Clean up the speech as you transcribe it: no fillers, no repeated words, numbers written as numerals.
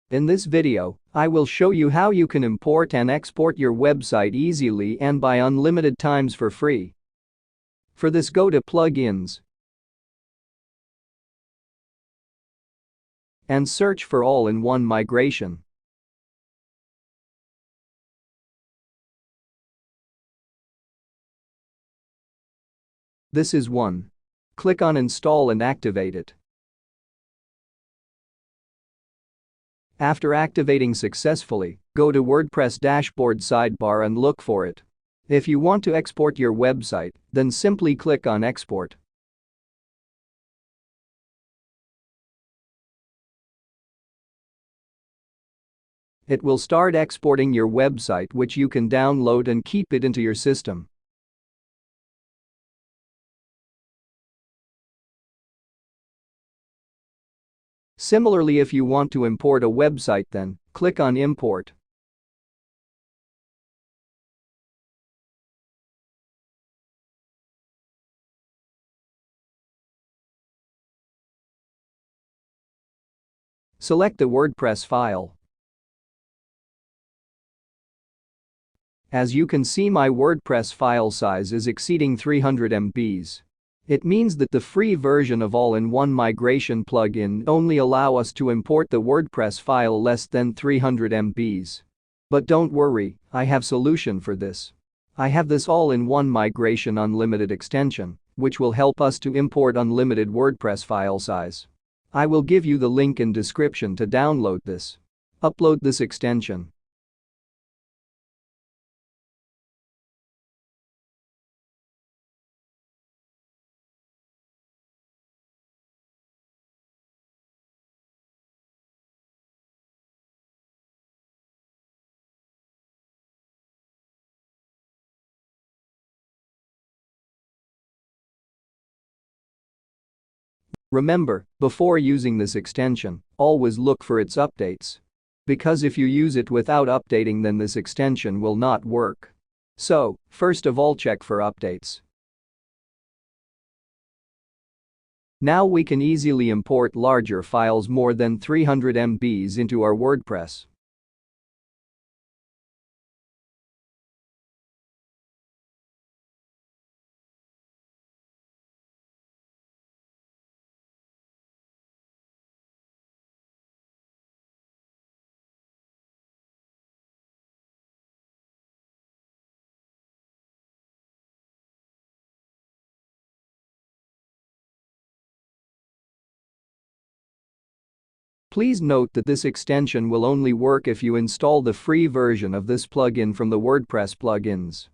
In this video, I will show you how you can import and export your website easily and by unlimited times for free. For this, go to Plugins and search for All-in-One Migration. This is one. Click on Install and activate it. After activating successfully, go to WordPress dashboard sidebar and look for it. If you want to export your website, then simply click on Export. It will start exporting your website, which you can download and keep it into your system. Similarly, if you want to import a website, then click on Import. Select the WordPress file. As you can see, my WordPress file size is exceeding 300 MBs. It means that the free version of All-in-One Migration plugin only allow us to import the WordPress file less than 300 MBs. But don't worry, I have solution for this. I have this All-in-One Migration Unlimited extension, which will help us to import unlimited WordPress file size. I will give you the link in description to download this. Upload this extension. Remember, before using this extension, always look for its updates. Because if you use it without updating, then this extension will not work. So, first of all, check for updates. Now we can easily import larger files more than 300 MBs into our WordPress. Please note that this extension will only work if you install the free version of this plugin from the WordPress plugins.